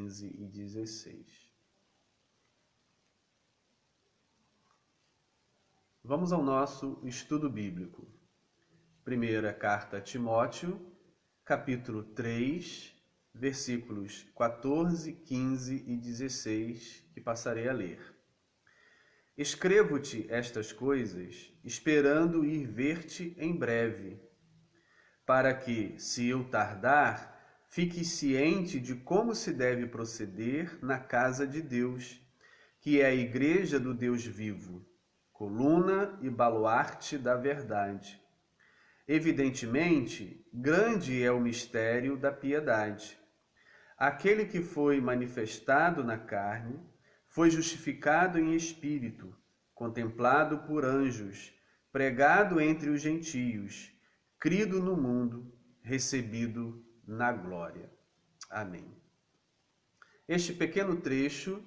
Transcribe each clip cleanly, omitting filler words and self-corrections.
15 e 16. Vamos ao nosso estudo bíblico. Primeira carta a Timóteo, capítulo 3, versículos 14, 15 e 16, que passarei a ler. Escrevo-te estas coisas, esperando ir ver-te em breve, para que, se eu tardar, fiques ciente de como se deve proceder na casa de Deus, que é a igreja do Deus vivo, coluna e baluarte da verdade. Evidentemente, grande é o mistério da piedade. Aquele que foi manifestado na carne, foi justificado em espírito, contemplado por anjos, pregado entre os gentios, crido no mundo, recebido na glória. Amém. Este pequeno trecho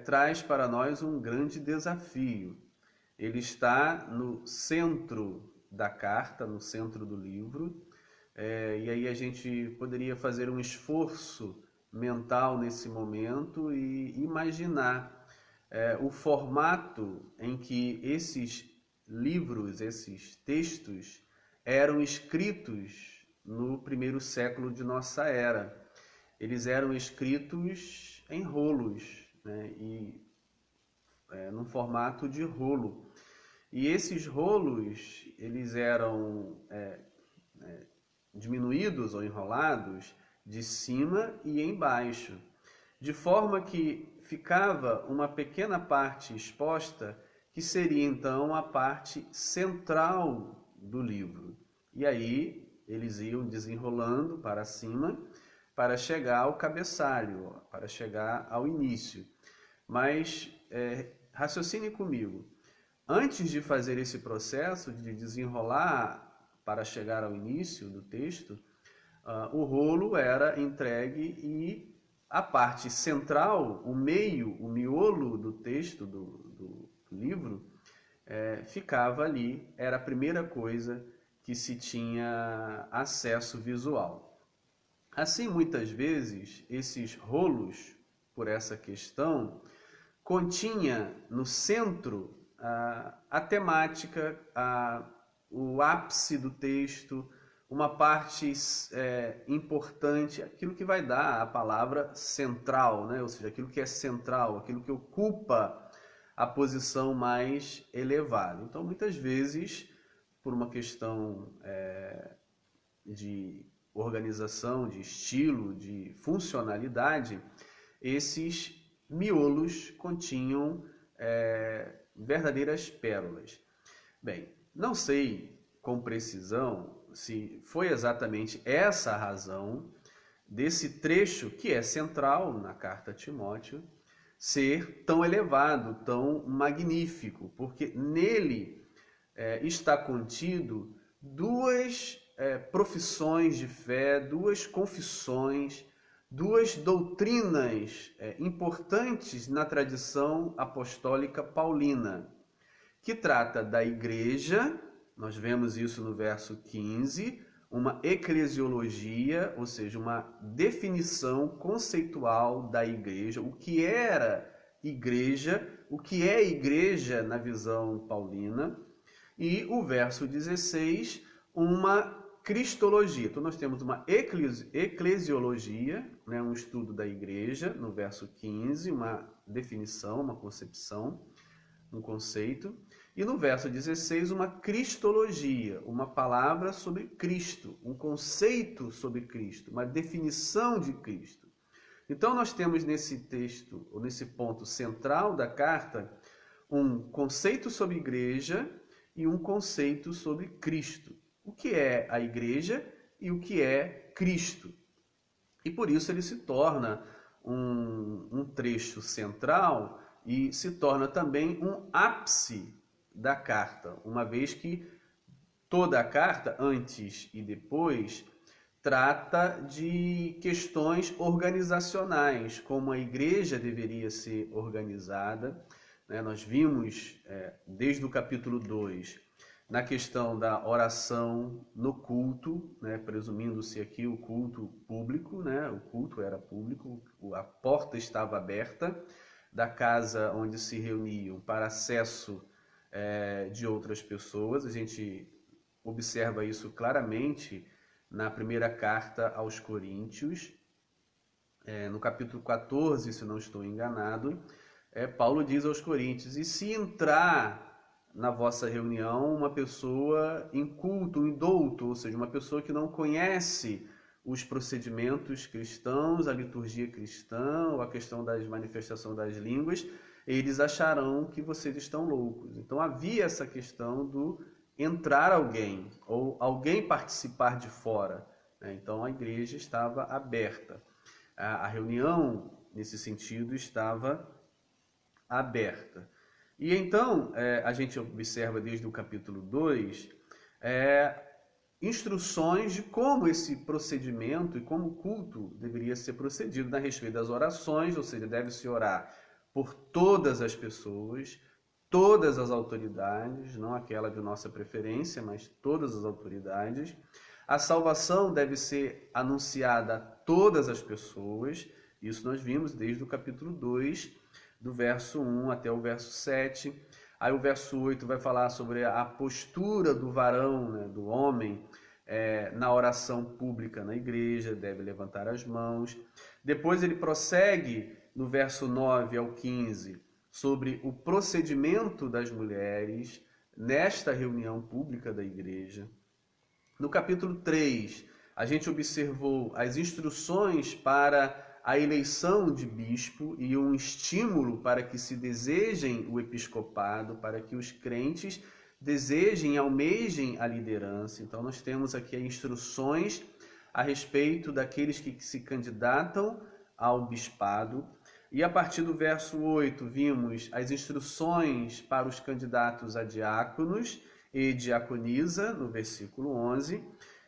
traz para nós um grande desafio. Ele está no centro da carta, no centro do livro, e aí a gente poderia fazer um esforço mental nesse momento e imaginar o formato em que esses livros, esses textos eram escritos no primeiro século de nossa era. Eles eram escritos em rolos, né, num formato de rolo. E esses rolos, eles eram diminuídos ou enrolados de cima e embaixo, de forma que ficava uma pequena parte exposta, que seria então a parte central do livro. E aí eles iam desenrolando para cima para chegar ao cabeçalho, para chegar ao início. Mas raciocine comigo. Antes de fazer esse processo de desenrolar para chegar ao início do texto, o rolo era entregue e a parte central, o meio, o miolo do texto do livro, ficava ali, era a primeira coisa que se tinha acesso visual. Assim, muitas vezes, esses rolos, por essa questão, continha no centro a temática, o ápice do texto, uma parte importante, aquilo que vai dar a palavra central, né? Ou seja, aquilo que é central, aquilo que ocupa a posição mais elevada. Então, muitas vezes, por uma questão de organização, de estilo, de funcionalidade, esses miolos continham verdadeiras pérolas. Bem, não sei com precisão se foi exatamente essa a razão desse trecho, que é central na carta a Timóteo, ser tão elevado, tão magnífico, porque nele está contido duas profissões de fé, duas confissões, duas doutrinas importantes na tradição apostólica paulina, que trata da igreja, nós vemos isso no verso 15, uma eclesiologia, ou seja, uma definição conceitual da igreja, o que era igreja, o que é igreja na visão paulina, e o verso 16, uma cristologia. Então nós temos uma eclesiologia, né, um estudo da igreja, no verso 15, uma definição, uma concepção, um conceito, e no verso 16 uma cristologia, uma palavra sobre Cristo, um conceito sobre Cristo, uma definição de Cristo. Então nós temos nesse texto, ou nesse ponto central da carta, um conceito sobre igreja e um conceito sobre Cristo. O que é a igreja e o que é Cristo. E por isso ele se torna um trecho central e se torna também um ápice da carta, uma vez que toda a carta, antes e depois, trata de questões organizacionais, como a igreja deveria ser organizada. Nós vimos, desde o capítulo 2, na questão da oração no culto, né, presumindo-se aqui o culto público, né, o culto era público, a porta estava aberta da casa onde se reuniam para acesso de outras pessoas. A gente observa isso claramente na primeira carta aos Coríntios, no capítulo 14, se não estou enganado, Paulo diz aos Coríntios: e se entrar na vossa reunião uma pessoa inculta, um indouto, ou seja, uma pessoa que não conhece os procedimentos cristãos, a liturgia cristã, ou a questão da manifestação das línguas, eles acharão que vocês estão loucos. Então havia essa questão do entrar alguém, ou alguém participar de fora, né? Então a igreja estava aberta. A reunião, nesse sentido, estava aberta. E então, a gente observa desde o capítulo 2, instruções de como esse procedimento e como o culto deveria ser procedido a respeito das orações, ou seja, deve-se orar por todas as pessoas, todas as autoridades, não aquela de nossa preferência, mas todas as autoridades. A salvação deve ser anunciada a todas as pessoas, isso nós vimos desde o capítulo 2, do verso 1 até o verso 7. Aí o verso 8 vai falar sobre a postura do varão, né, do homem, na oração pública na igreja, deve levantar as mãos. Depois ele prossegue no verso 9 ao 15 sobre o procedimento das mulheres nesta reunião pública da igreja. No capítulo 3, a gente observou as instruções para a eleição de bispo e um estímulo para que se desejem o episcopado, para que os crentes desejem e almejem a liderança. Então nós temos aqui instruções a respeito daqueles que se candidatam ao bispado. E a partir do verso 8 vimos as instruções para os candidatos a diáconos e diaconisa, no versículo 11.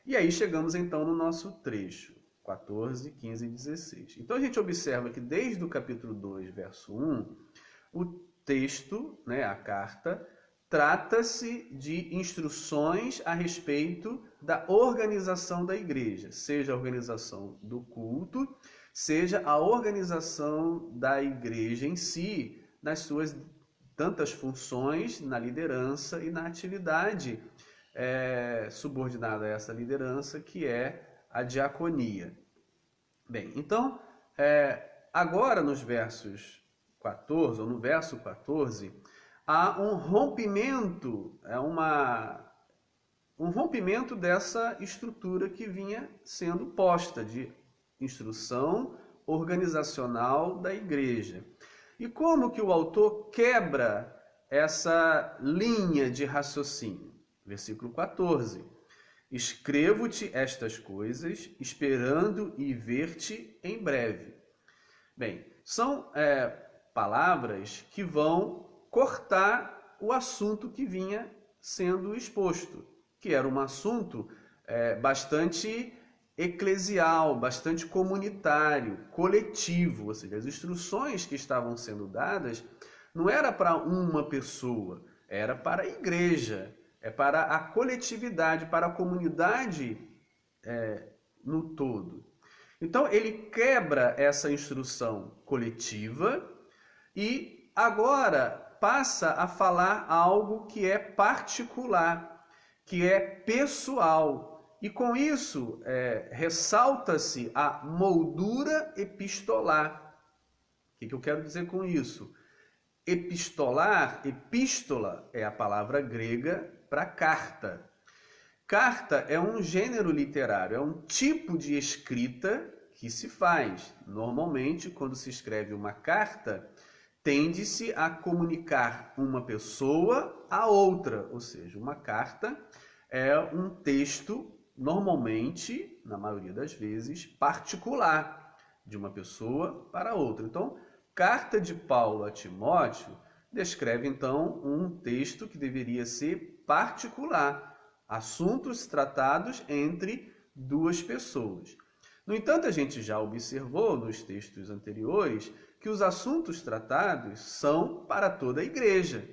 E aí chegamos então no nosso trecho, 14, 15 e 16. Então a gente observa que desde o capítulo 2, verso 1, o texto, né, a carta, trata-se de instruções a respeito da organização da igreja, seja a organização do culto, seja a organização da igreja em si, nas suas tantas funções, na liderança e na atividade subordinada a essa liderança, que é a diaconia. Bem, então, agora nos versos 14, ou no verso 14, há um rompimento, um rompimento dessa estrutura que vinha sendo posta de instrução organizacional da igreja. E como que o autor quebra essa linha de raciocínio? Versículo 14. Escrevo-te estas coisas, esperando e ver-te em breve. Bem, são palavras que vão cortar o assunto que vinha sendo exposto, que era um assunto bastante eclesial, bastante comunitário, coletivo, ou seja, as instruções que estavam sendo dadas não era para uma pessoa, era para a igreja, para a coletividade, para a comunidade no todo. Então ele quebra essa instrução coletiva e agora passa a falar algo que é particular, que é pessoal. E com isso, ressalta-se a moldura epistolar. O que eu quero dizer com isso? Epistolar, epístola, é a palavra grega para carta. Carta é um gênero literário, é um tipo de escrita que se faz. Normalmente, quando se escreve uma carta, tende-se a comunicar uma pessoa a outra, ou seja, uma carta é um texto normalmente, na maioria das vezes, particular, de uma pessoa para outra. Então, carta de Paulo a Timóteo descreve, então, um texto que deveria ser particular, assuntos tratados entre duas pessoas. No entanto, a gente já observou nos textos anteriores que os assuntos tratados são para toda a igreja.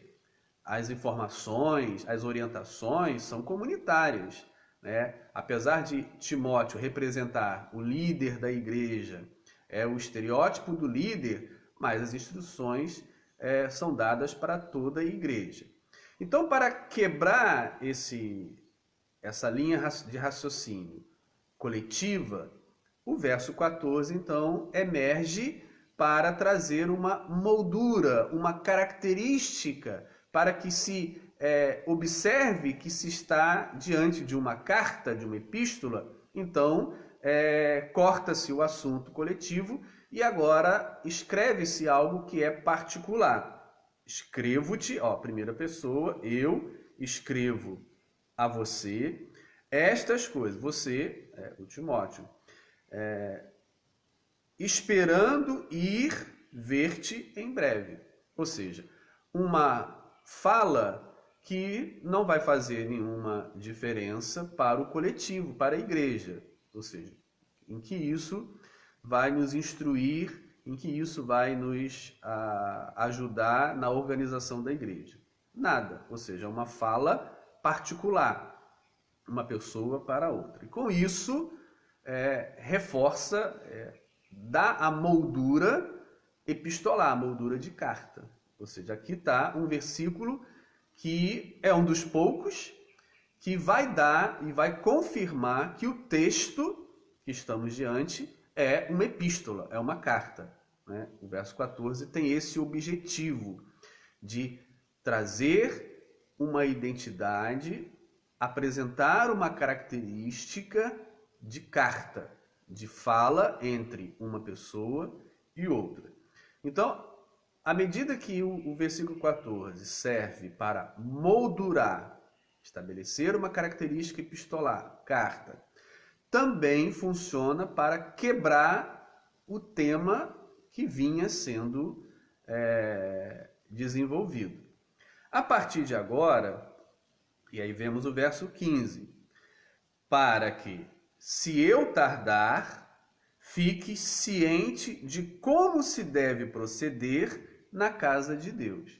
as informações, as orientações são comunitárias, né? Apesar de Timóteo representar o líder da igreja, o estereótipo do líder, mas as instruções são dadas para toda a igreja. Então, para quebrar essa linha de raciocínio coletiva, o verso 14, então, emerge para trazer uma moldura, uma característica, para que se observe que se está diante de uma carta, de uma epístola. Então, corta-se o assunto coletivo e agora escreve-se algo que é particular. Escrevo-te, primeira pessoa, eu escrevo a você estas coisas, você, o Timóteo, esperando ir ver-te em breve. Ou seja, uma fala que não vai fazer nenhuma diferença para o coletivo, para a igreja. Ou seja, em que isso vai nos instruir, em que isso vai nos ajudar na organização da igreja. Nada. Ou seja, uma fala particular, uma pessoa para outra. E com isso, reforça, dá a moldura epistolar, a moldura de carta. Ou seja, aqui está um versículo que é um dos poucos que vai dar e vai confirmar que o texto que estamos diante é uma epístola, é uma carta, né? O verso 14 tem esse objetivo de trazer uma identidade, apresentar uma característica de carta, de fala entre uma pessoa e outra. Então, à medida que o versículo 14 serve para moldurar, estabelecer uma característica epistolar, carta, também funciona para quebrar o tema que vinha sendo desenvolvido. A partir de agora, e aí vemos o verso 15, para que, se eu tardar, fique ciente de como se deve proceder na casa de Deus.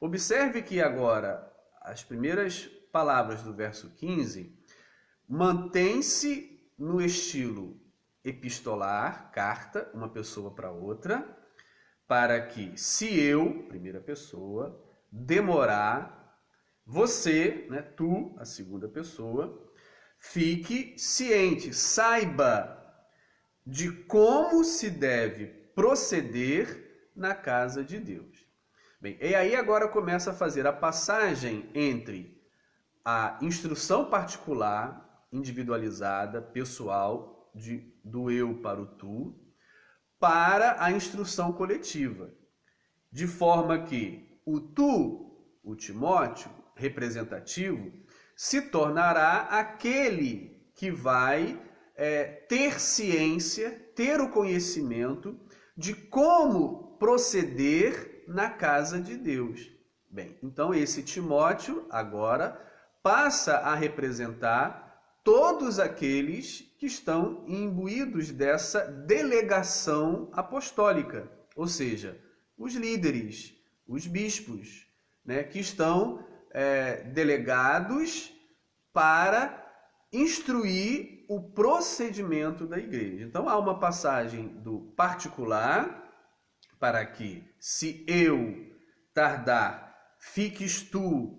Observe que agora as primeiras palavras do verso 15 mantém-se no estilo epistolar, carta, uma pessoa para outra, para que, se eu, primeira pessoa, demorar, você, né, tu, a segunda pessoa, fique ciente, saiba de como se deve proceder na casa de Deus. Bem, e aí agora começa a fazer a passagem entre a instrução particular, individualizada, pessoal, do eu para o tu, para a instrução coletiva. De forma que o tu, o Timóteo, representativo, se tornará aquele que vai ter ciência, ter o conhecimento de como proceder na casa de Deus. Bem, então esse Timóteo agora passa a representar todos aqueles que estão imbuídos dessa delegação apostólica, ou seja, os líderes, os bispos, né, que estão delegados para instruir o procedimento da igreja. Então há uma passagem do particular para que, se eu tardar, fiques tu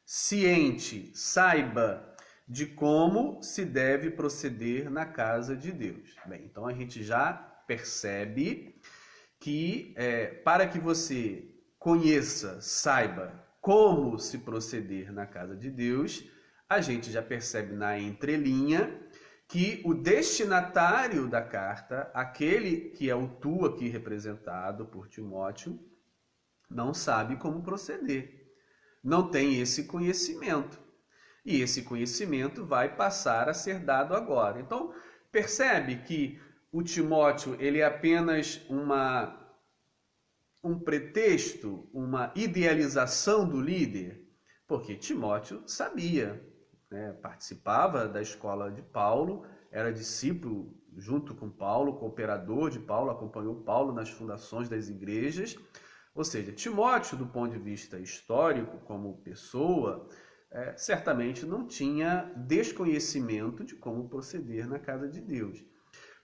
ciente, saiba de como se deve proceder na casa de Deus. Bem, então a gente já percebe que para que você conheça, saiba como se proceder na casa de Deus, a gente já percebe na entrelinha que o destinatário da carta, aquele que é o tu aqui representado por Timóteo, não sabe como proceder, não tem esse conhecimento. E esse conhecimento vai passar a ser dado agora. Então, percebe que o Timóteo ele é apenas um pretexto, uma idealização do líder, porque Timóteo sabia, né, participava da escola de Paulo, era discípulo junto com Paulo, cooperador de Paulo, acompanhou Paulo nas fundações das igrejas, Ou seja, Timóteo, do ponto de vista histórico, como pessoa, certamente não tinha desconhecimento de como proceder na casa de Deus.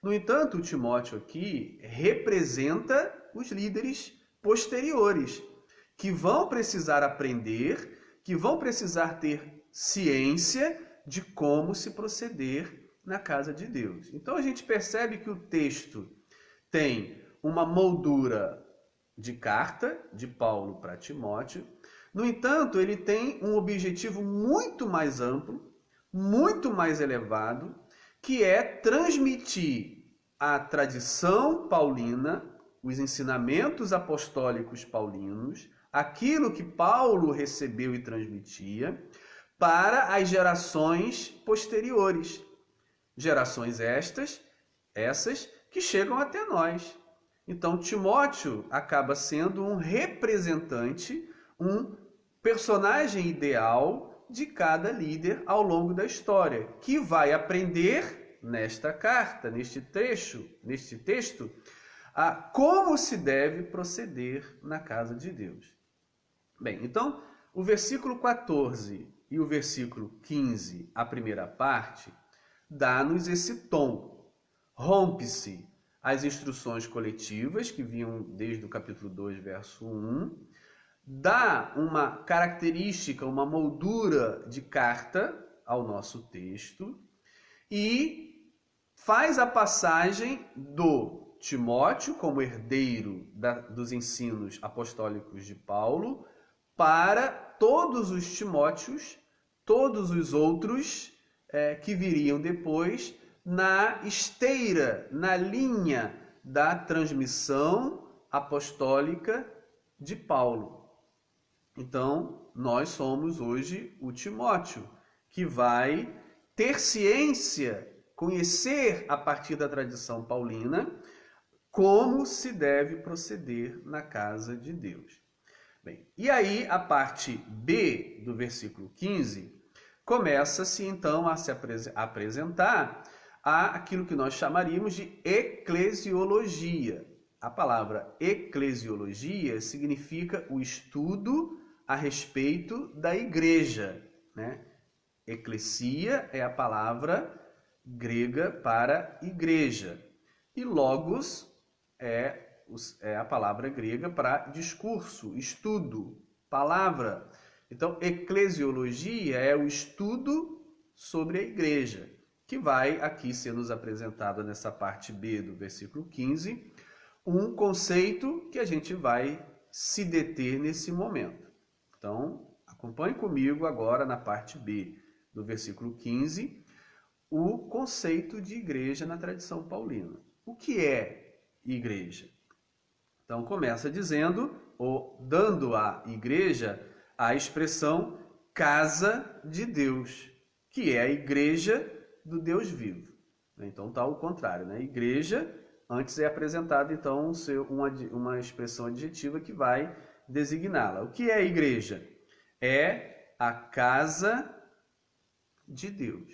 No entanto, o Timóteo aqui representa os líderes posteriores, que vão precisar aprender, que vão precisar ter ciência de como se proceder na casa de Deus. Então a gente percebe que o texto tem uma moldura de carta de Paulo para Timóteo. No entanto, ele tem um objetivo muito mais amplo, muito mais elevado, que é transmitir a tradição paulina, os ensinamentos apostólicos paulinos, aquilo que Paulo recebeu e transmitia, para as gerações posteriores. Gerações essas que chegam até nós. Então, Timóteo acaba sendo um representante, um personagem ideal de cada líder ao longo da história, que vai aprender nesta carta, neste texto, a como se deve proceder na casa de Deus. Bem, então, o versículo 14 e o versículo 15, a primeira parte, dá-nos esse tom. Rompe-se as instruções coletivas, que vinham desde o capítulo 2, verso 1, dá uma característica, uma moldura de carta ao nosso texto e faz a passagem do Timóteo como herdeiro dos ensinos apostólicos de Paulo para todos os Timóteos, todos os outros que viriam depois na esteira, na linha da transmissão apostólica de Paulo. Então, nós somos hoje o Timóteo, que vai ter ciência, conhecer a partir da tradição paulina, como se deve proceder na casa de Deus. Bem, e aí a parte B do versículo 15 começa-se então a se apresentar aquilo que nós chamaríamos de eclesiologia. A palavra eclesiologia significa o estudo a respeito da igreja, né? Eclesia é a palavra grega para igreja e logos é a palavra grega para discurso, estudo, palavra. Então, eclesiologia é o estudo sobre a igreja, que vai aqui ser nos apresentado nessa parte B do versículo 15, um conceito que a gente vai se deter nesse momento. Então, acompanhe comigo agora na parte B do versículo 15, o conceito de igreja na tradição paulina. O que é igreja? Então, começa dizendo, ou dando à igreja a expressão casa de Deus, que é a igreja do Deus vivo. Então, está ao contrário, né? Igreja, antes é apresentada, então, uma expressão adjetiva que vai designá-la. O que é a igreja? É a casa de Deus.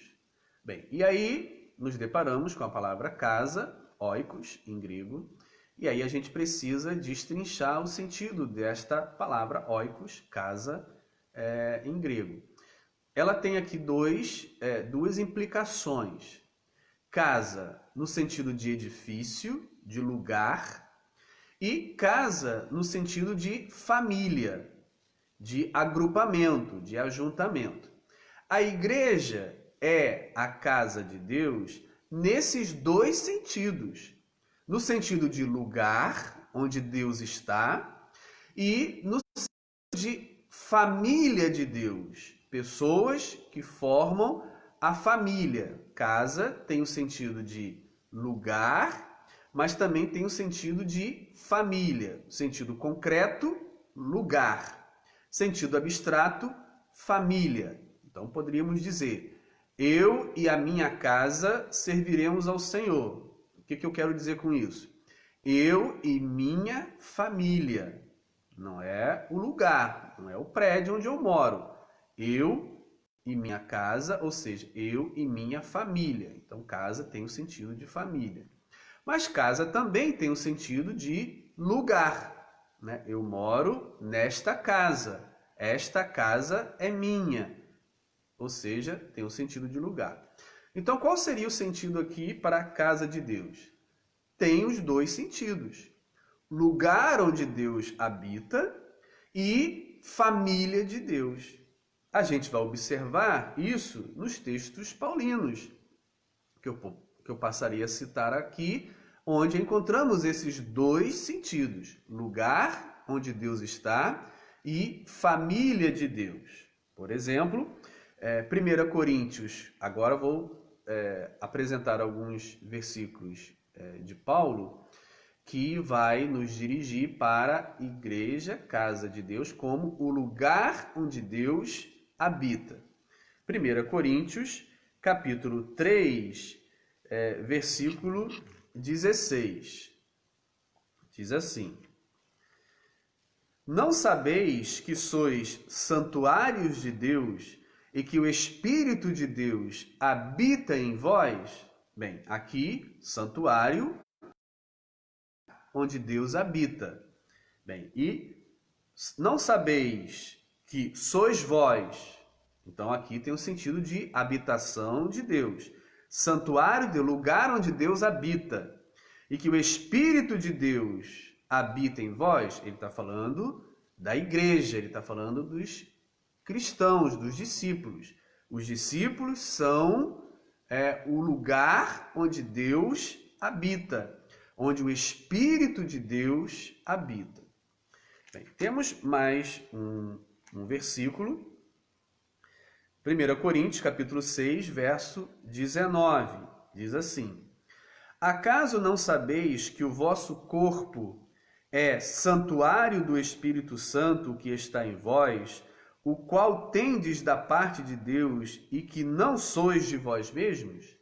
Bem, e aí nos deparamos com a palavra casa, oikos, em grego, e aí a gente precisa destrinchar o sentido desta palavra oikos, casa, em grego. Ela tem aqui duas implicações. Casa no sentido de edifício, de lugar, e casa no sentido de família, de agrupamento, de ajuntamento. A igreja é a casa de Deus nesses dois sentidos. No sentido de lugar, onde Deus está, e no sentido de família de Deus, pessoas que formam a família. Casa tem o sentido de lugar, mas também tem o sentido de família. Sentido concreto, lugar. Sentido abstrato, família. Então poderíamos dizer, eu e a minha casa serviremos ao Senhor. O que eu quero dizer com isso? Eu e minha família. Não é o lugar, não é o prédio onde eu moro. Eu e minha casa, ou seja, eu e minha família. Então, casa tem o sentido de família. Mas casa também tem o sentido de lugar. né? Eu moro nesta casa. Esta casa é minha. Ou seja, tem o sentido de lugar. Então, qual seria o sentido aqui para a casa de Deus? Tem os dois sentidos. Lugar onde Deus habita e família de Deus. A gente vai observar isso nos textos paulinos, que eu passaria a citar aqui, onde encontramos esses dois sentidos. Lugar onde Deus está e família de Deus. Por exemplo, 1 Coríntios, agora vou apresentar alguns versículos de Paulo, que vai nos dirigir para a igreja, casa de Deus, como o lugar onde Deus habita. 1 Coríntios, capítulo 3, versículo 16. Diz assim: Não sabeis que sois santuários de Deus e que o Espírito de Deus habita em vós? Bem, aqui, santuário, onde Deus habita. Bem, e não sabeis que sois vós? Então, aqui tem o sentido de habitação de Deus. Santuário de lugar onde Deus habita. E que o Espírito de Deus habita em vós. Ele está falando da igreja, ele está falando dos cristãos, dos discípulos. Os discípulos são o lugar onde Deus habita, onde o Espírito de Deus habita. Bem, temos mais um versículo, 1 Coríntios, capítulo 6, verso 19, diz assim: Acaso não sabeis que o vosso corpo é santuário do Espírito Santo que está em vós, o qual tendes da parte de Deus e que não sois de vós mesmos?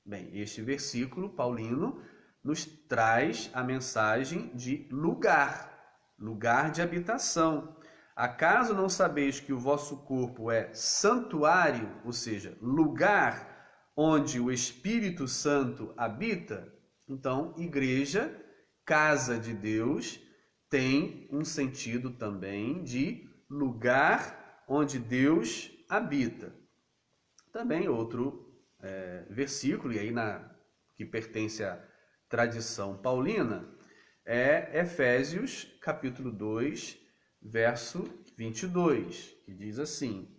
Bem, este versículo paulino nos traz a mensagem de lugar, lugar de habitação. Acaso não sabeis que o vosso corpo é santuário, ou seja, lugar onde o Espírito Santo habita? Então, igreja, casa de Deus, tem um sentido também de lugar onde Deus habita. Também outro versículo, e aí que pertence à tradição paulina, é Efésios, capítulo 2, verso 22, que diz assim: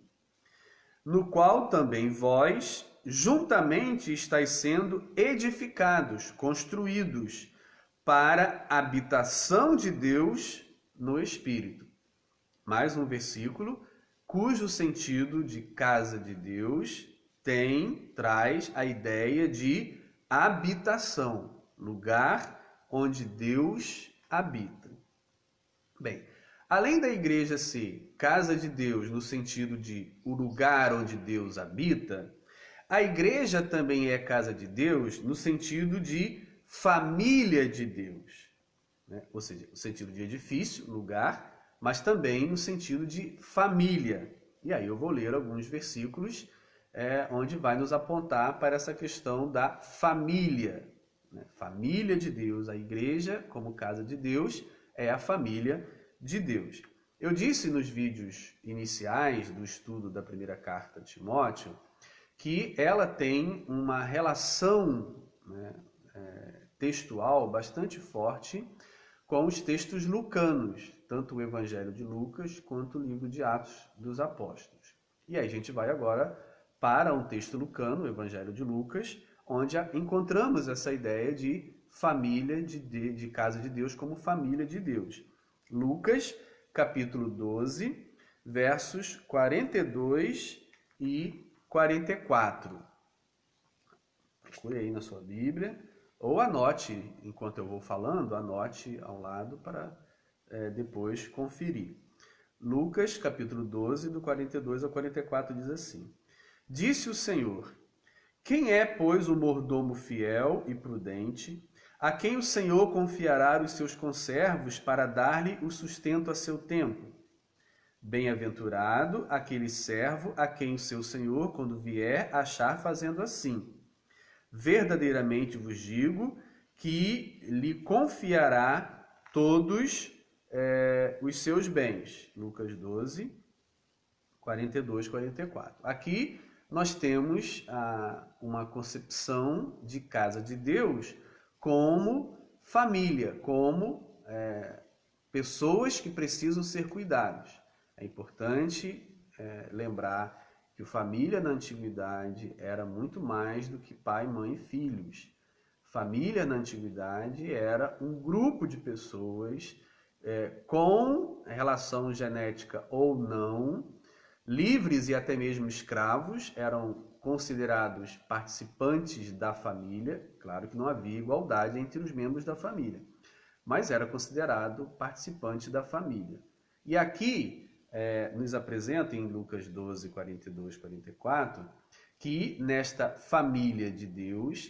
No qual também vós, juntamente, estáis sendo edificados, construídos, para a habitação de Deus no Espírito. Mais um versículo, cujo sentido de casa de Deus traz a ideia de habitação, lugar onde Deus habita. Bem, além da igreja ser casa de Deus no sentido de o lugar onde Deus habita, a igreja também é casa de Deus no sentido de família de Deus, né? Ou seja, no sentido de edifício, lugar, mas também no sentido de família. E aí eu vou ler alguns versículos onde vai nos apontar para essa questão da família, né? Família de Deus, a igreja como casa de Deus é a família de Deus. Eu disse nos vídeos iniciais do estudo da primeira carta de Timóteo que ela tem uma relação, né, textual bastante forte com os textos lucanos, tanto o Evangelho de Lucas quanto o livro de Atos dos Apóstolos. E aí a gente vai agora para um texto lucano, o Evangelho de Lucas, onde encontramos essa ideia de família de casa de Deus como família de Deus. Lucas, capítulo 12, versos 42 e 44. Procure aí na sua Bíblia, ou anote, enquanto eu vou falando, anote ao lado para depois conferir. Lucas, capítulo 12, do 42 ao 44, diz assim: Disse o Senhor: Quem é, pois, o mordomo fiel e prudente, a quem o Senhor confiará os seus conservos para dar-lhe o sustento a seu tempo? Bem-aventurado aquele servo a quem o seu Senhor, quando vier, achar fazendo assim. Verdadeiramente vos digo que lhe confiará todos os seus bens. Lucas 12, 42, 44. Aqui nós temos uma concepção de casa de Deus como família, como pessoas que precisam ser cuidadas. É importante lembrar que a família na antiguidade era muito mais do que pai, mãe e filhos. Família na antiguidade era um grupo de pessoas com relação genética ou não, livres e até mesmo escravos, eram considerados participantes da família. Claro que não havia igualdade entre os membros da família, mas era considerado participante da família. E aqui nos apresenta em Lucas 12, 42, 44, que nesta família de Deus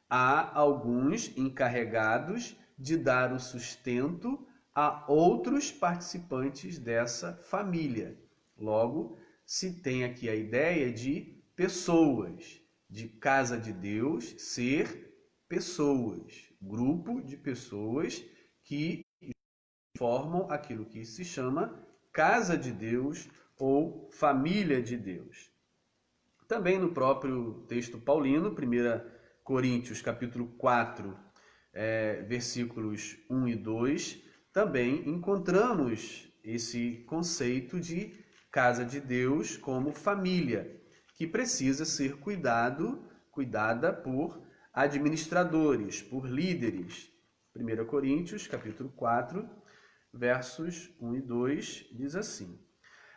há alguns encarregados de dar o sustento a outros participantes dessa família. Logo, se tem aqui a ideia de pessoas, de casa de Deus ser pessoas, grupo de pessoas que formam aquilo que se chama casa de Deus ou família de Deus. Também no próprio texto paulino, 1 Coríntios capítulo 4, versículos 1 e 2, também encontramos esse conceito de casa de Deus como família, que precisa ser cuidada por administradores, por líderes. 1 Coríntios capítulo 4, versos 1 e 2, diz assim: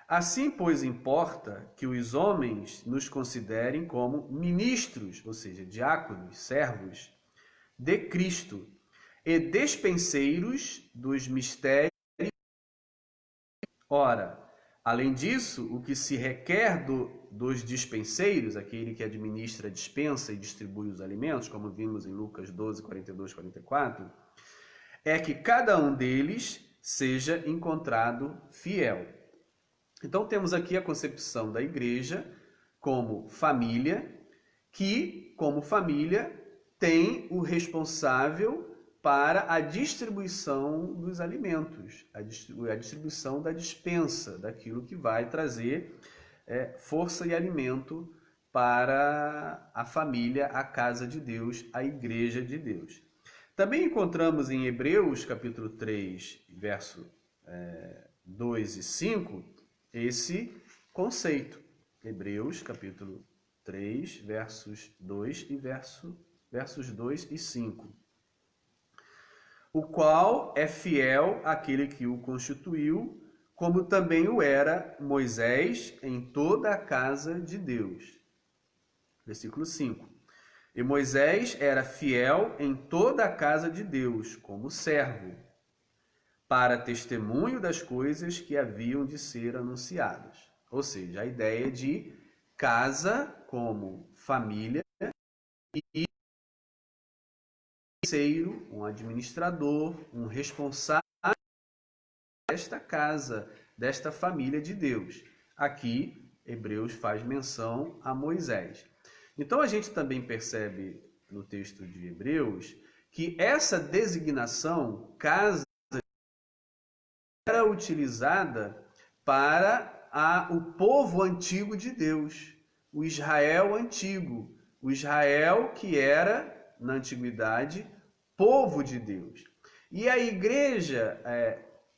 Assim, pois, importa que os homens nos considerem como ministros, ou seja, diáconos, servos, de Cristo, e despenseiros dos mistérios. Ora, além disso, o que se requer dos dispenseiros, aquele que administra, dispensa e distribui os alimentos, como vimos em Lucas 12, 42, 44, é que cada um deles seja encontrado fiel. Então temos aqui a concepção da igreja como família, que, como família, tem o responsável para a distribuição dos alimentos, a distribuição da dispensa, daquilo que vai trazer força e alimento para a família, a casa de Deus, a igreja de Deus. Também encontramos em Hebreus, capítulo 3, verso 2 e 5, esse conceito. Hebreus, capítulo 3, versos 2 e versos 2 e 5. O qual é fiel àquele que o constituiu, como também o era Moisés em toda a casa de Deus. Versículo 5. E Moisés era fiel em toda a casa de Deus, como servo, para testemunho das coisas que haviam de ser anunciadas. Ou seja, a ideia de casa como família e um administrador, um responsável desta casa, desta família de Deus. Aqui, Hebreus faz menção a Moisés. Então a gente também percebe no texto de Hebreus que essa designação, casa, era utilizada para o povo antigo de Deus, o Israel antigo, o Israel que era, na antiguidade, povo de Deus. E a igreja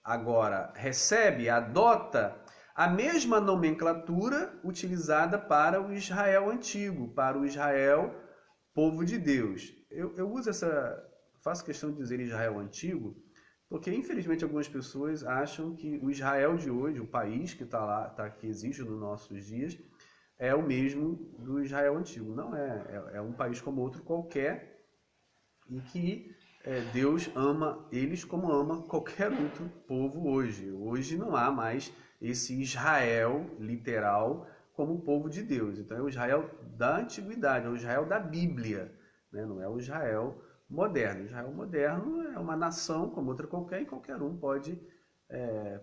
agora recebe, adota a mesma nomenclatura utilizada para o Israel antigo, para o Israel povo de Deus. Eu uso faço questão de dizer Israel antigo, porque infelizmente algumas pessoas acham que o Israel de hoje, o país que está lá, que existe nos nossos dias, é o mesmo do Israel antigo. Não é, é um país como outro qualquer, e que Deus ama eles como ama qualquer outro povo hoje. Hoje não há mais esse Israel literal como o povo de Deus. Então é o Israel da antiguidade, é o Israel da Bíblia, né? Não é o Israel moderno. O Israel moderno é uma nação como outra qualquer e qualquer um pode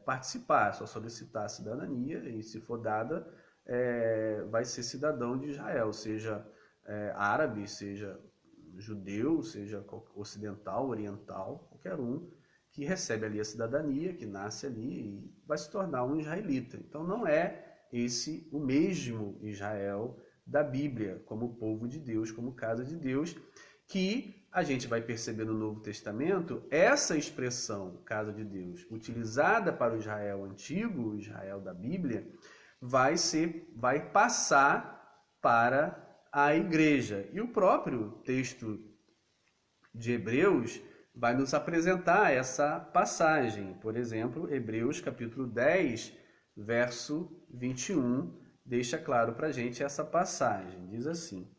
participar, é só solicitar a cidadania e, se for dada, vai ser cidadão de Israel, seja árabe, seja judeu, seja ocidental, oriental, qualquer um que recebe ali a cidadania, que nasce ali e vai se tornar um israelita. Então não é esse o mesmo Israel da Bíblia, como povo de Deus, como casa de Deus, que a gente vai perceber no Novo Testamento essa expressão, casa de Deus, utilizada para o Israel antigo, o Israel da Bíblia, vai passar para a igreja. E o próprio texto de Hebreus vai nos apresentar essa passagem. Por exemplo, Hebreus capítulo 10, verso 21, deixa claro para a gente essa passagem. Diz assim: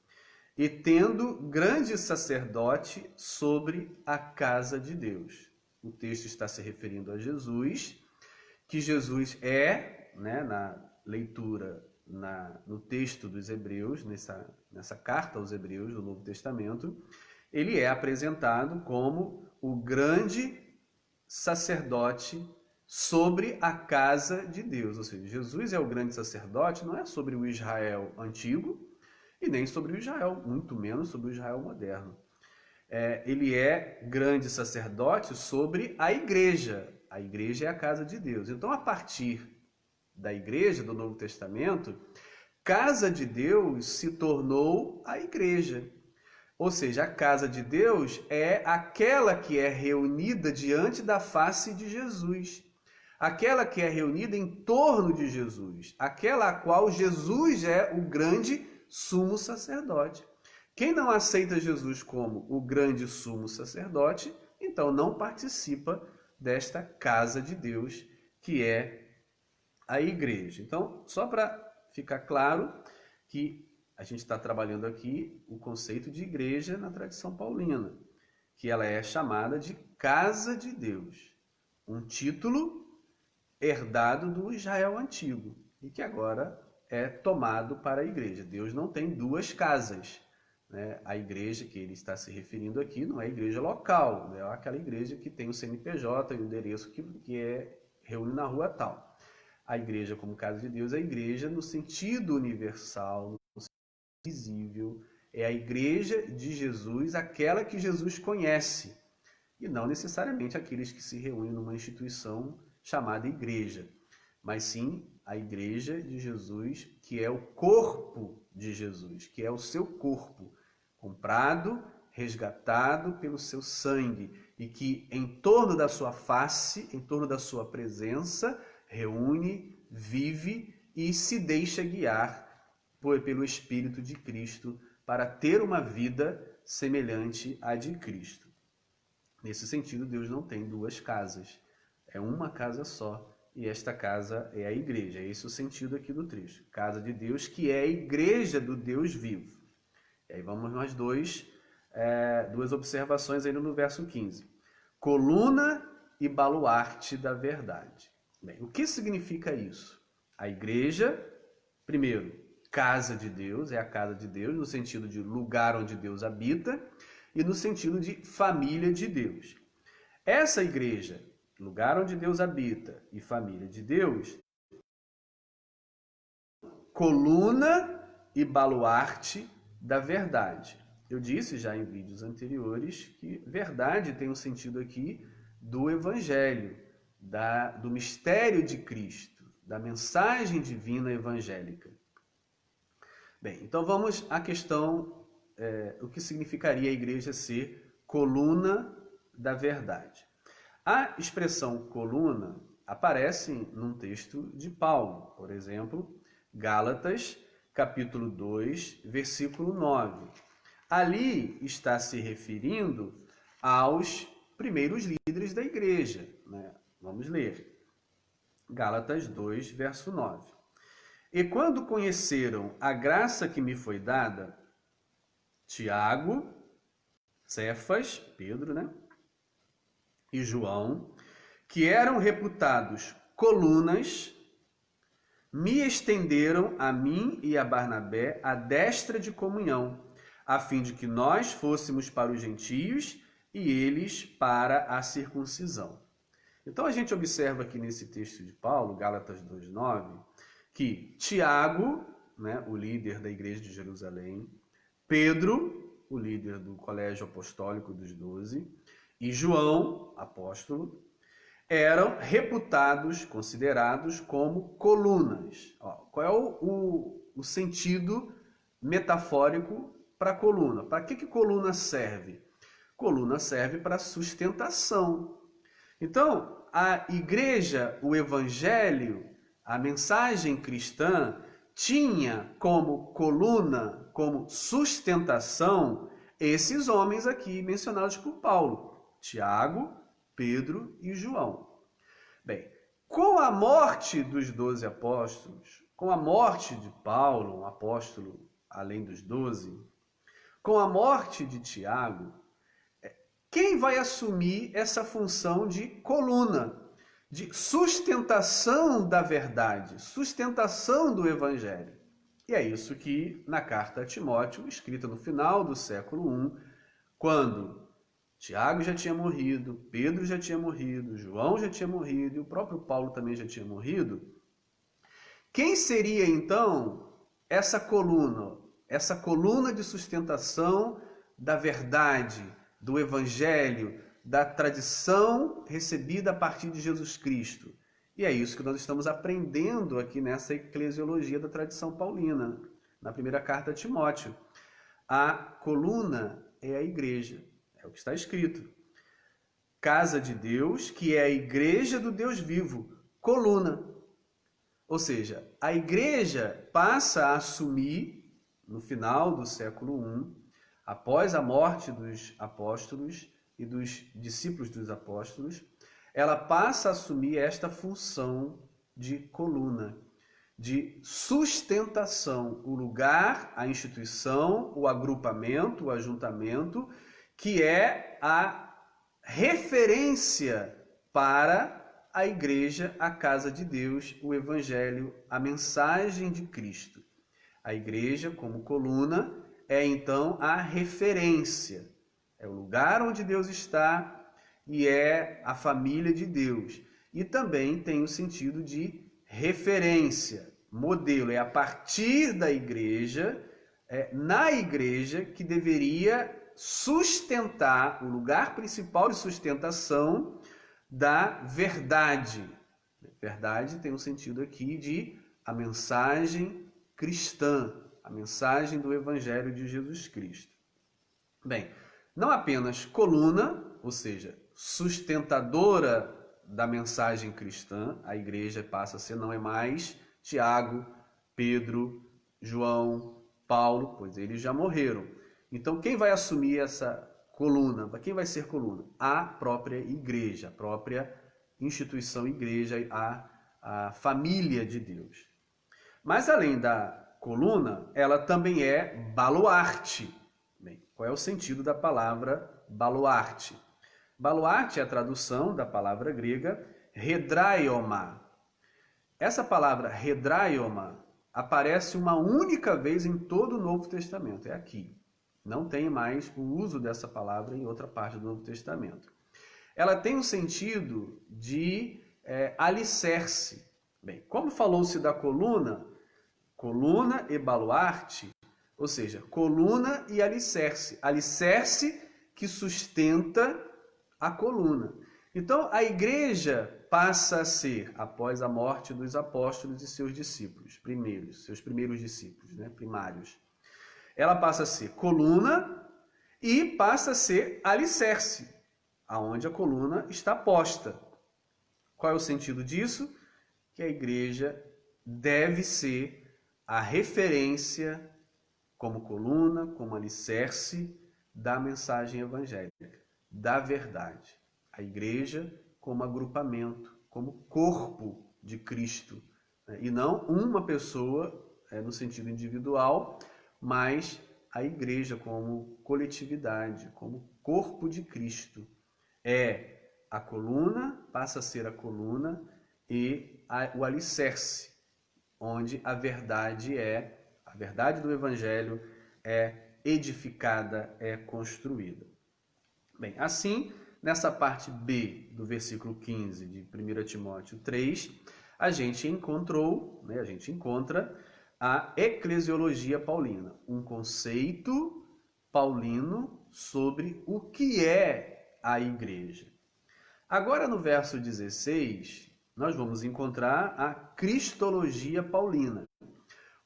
e tendo grande sacerdote sobre a casa de Deus. O texto está se referindo a Jesus, que Jesus é, né, na leitura, no texto dos Hebreus, nessa carta aos Hebreus do Novo Testamento, ele é apresentado como o grande sacerdote sobre a casa de Deus. Ou seja, Jesus é o grande sacerdote, não é sobre o Israel antigo e nem sobre o Israel, muito menos sobre o Israel moderno. Ele é grande sacerdote sobre a igreja. A igreja é a casa de Deus. Então, a partir da igreja do Novo Testamento, casa de Deus se tornou a igreja. Ou seja, a casa de Deus é aquela que é reunida diante da face de Jesus. Aquela que é reunida em torno de Jesus. Aquela a qual Jesus é o grande sumo sacerdote. Quem não aceita Jesus como o grande sumo sacerdote, então não participa desta casa de Deus, que é a igreja. Então, só para ficar claro que a gente está trabalhando aqui o conceito de igreja na tradição paulina, que ela é chamada de casa de Deus, um título herdado do Israel antigo e que agora é tomado para a igreja. Deus não tem duas casas, né? A igreja que ele está se referindo aqui não é a igreja local, né? É aquela igreja que tem o CNPJ e o endereço que reúne na rua tal. A igreja como casa de Deus é a igreja no sentido universal, no sentido visível, é a igreja de Jesus, aquela que Jesus conhece, e não necessariamente aqueles que se reúnem numa instituição chamada igreja, mas sim a igreja de Jesus, que é o corpo de Jesus, que é o seu corpo, comprado, resgatado pelo seu sangue, e que em torno da sua face, em torno da sua presença, reúne, vive e se deixa guiar pelo Espírito de Cristo para ter uma vida semelhante à de Cristo. Nesse sentido, Deus não tem duas casas, é uma casa só, e esta casa é a igreja. É esse o sentido aqui do trecho. Casa de Deus, que é a igreja do Deus vivo. E aí vamos nós duas observações ainda no verso 15. Coluna e baluarte da verdade. Bem, o que significa isso? A igreja, primeiro, casa de Deus, é a casa de Deus, no sentido de lugar onde Deus habita, e no sentido de família de Deus. Essa igreja, lugar onde Deus habita e família de Deus, coluna e baluarte da verdade. Eu disse já em vídeos anteriores que verdade tem um sentido aqui do evangelho, do mistério de Cristo, da mensagem divina evangélica. Bem, então vamos à questão, o que significaria a igreja ser coluna da verdade. A expressão coluna aparece num texto de Paulo, por exemplo, Gálatas, capítulo 2, versículo 9. Ali está se referindo aos primeiros líderes da igreja, né? Vamos ler. Gálatas 2, verso 9. E quando conheceram a graça que me foi dada, Tiago, Cefas, Pedro, né? E João, que eram reputados colunas, me estenderam a mim e a Barnabé a destra de comunhão, a fim de que nós fôssemos para os gentios e eles para a circuncisão. Então a gente observa aqui nesse texto de Paulo, Gálatas 2:9, que Tiago, né, o líder da igreja de Jerusalém, Pedro, o líder do colégio apostólico dos 12, e João, apóstolo, eram reputados, considerados como colunas. Qual é o sentido metafórico para coluna? Para que coluna serve? Coluna serve para sustentação. Então, a igreja, o evangelho, a mensagem cristã tinha como coluna, como sustentação, esses homens aqui mencionados por Paulo: Tiago, Pedro e João. Bem, com a morte dos 12 apóstolos, com a morte de Paulo, um apóstolo além dos 12, com a morte de Tiago, quem vai assumir essa função de coluna, de sustentação da verdade, sustentação do evangelho? E é isso que na carta a Timóteo, escrita no final do século I, quando Tiago já tinha morrido, Pedro já tinha morrido, João já tinha morrido e o próprio Paulo também já tinha morrido, quem seria então essa coluna de sustentação da verdade, do evangelho, da tradição recebida a partir de Jesus Cristo? E é isso que nós estamos aprendendo aqui nessa eclesiologia da tradição paulina, na primeira carta a Timóteo. A coluna é a igreja, é o que está escrito. Casa de Deus, que é a igreja do Deus vivo, coluna. Ou seja, a igreja passa a assumir, no final do século I, após a morte dos apóstolos e dos discípulos dos apóstolos, ela passa a assumir esta função de coluna, de sustentação, o lugar, a instituição, o agrupamento, o ajuntamento, que é a referência para a igreja, a casa de Deus, o evangelho, a mensagem de Cristo. A igreja, como coluna, é então a referência, é o lugar onde Deus está e é a família de Deus. E também tem o sentido de referência, modelo, é a partir da igreja, na igreja que deveria sustentar, o lugar principal de sustentação da verdade. Verdade tem um sentido aqui de a mensagem cristã, a mensagem do Evangelho de Jesus Cristo. Bem, não apenas coluna, ou seja, sustentadora da mensagem cristã, a igreja passa a ser, não é mais Tiago, Pedro, João, Paulo, pois eles já morreram. Então, quem vai assumir essa coluna? Quem vai ser coluna? A própria igreja, a própria instituição igreja, a família de Deus. Mas além da coluna, ela também é baluarte. Bem, qual é o sentido da palavra baluarte? Baluarte é a tradução da palavra grega hedraioma. Essa palavra hedraioma aparece uma única vez em todo o Novo Testamento, é aqui. Não tem mais o uso dessa palavra em outra parte do Novo Testamento. Ela tem um sentido de alicerce. Bem, como falou-se da coluna e baluarte, ou seja, coluna e alicerce. Alicerce que sustenta a coluna. Então, a igreja passa a ser, após a morte dos apóstolos e seus discípulos, seus primeiros discípulos, primários, ela passa a ser coluna e passa a ser alicerce, aonde a coluna está posta. Qual é o sentido disso? Que a igreja deve ser a referência como coluna, como alicerce da mensagem evangélica, da verdade. A igreja como agrupamento, como corpo de Cristo, e não uma pessoa no sentido individual, mas a igreja como coletividade, como corpo de Cristo. É a coluna, passa a ser a coluna e o alicerce, onde a verdade do evangelho é edificada, é construída. Bem, assim, nessa parte B do versículo 15 de 1 Timóteo 3, a gente encontra a eclesiologia paulina, um conceito paulino sobre o que é a igreja. Agora, no verso 16, nós vamos encontrar a cristologia paulina.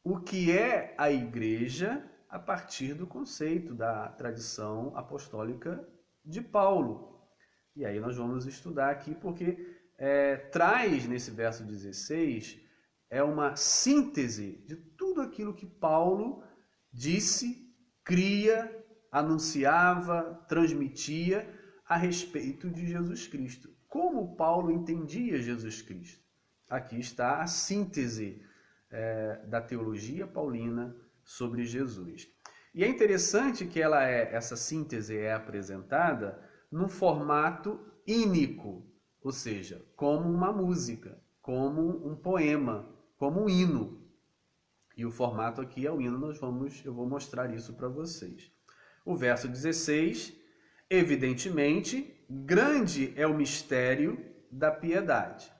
O que é a igreja a partir do conceito da tradição apostólica de Paulo. E aí nós vamos estudar aqui porque traz nesse verso 16 uma síntese de tudo aquilo que Paulo disse, cria, anunciava, transmitia a respeito de Jesus Cristo. Como Paulo entendia Jesus Cristo? Aqui está a síntese da teologia paulina sobre Jesus. E é interessante que essa síntese é apresentada num formato ínico, ou seja, como uma música, como um poema, como um hino. E o formato aqui é o hino, eu vou mostrar isso para vocês. O verso 16, evidentemente, grande é o mistério da piedade.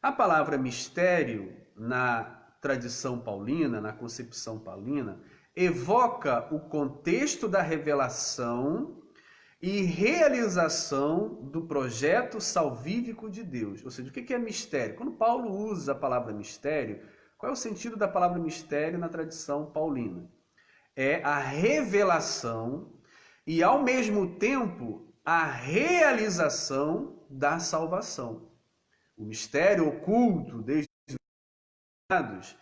A palavra mistério, na tradição paulina, na concepção paulina, evoca o contexto da revelação e realização do projeto salvífico de Deus. Ou seja, o que é mistério? Quando Paulo usa a palavra mistério, qual é o sentido da palavra mistério na tradição paulina? É a revelação e, ao mesmo tempo, a realização da salvação. O mistério oculto, desde os dados,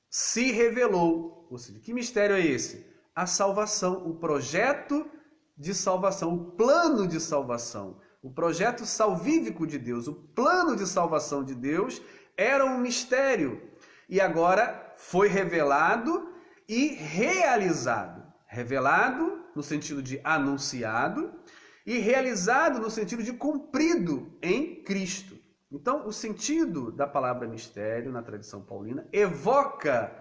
se revelou. Ou seja, que mistério é esse? A salvação, o projeto de salvação, o plano de salvação, o projeto salvífico de Deus, o plano de salvação de Deus era um mistério e agora foi revelado e realizado. Revelado no sentido de anunciado e realizado no sentido de cumprido em Cristo. Então, o sentido da palavra mistério na tradição paulina evoca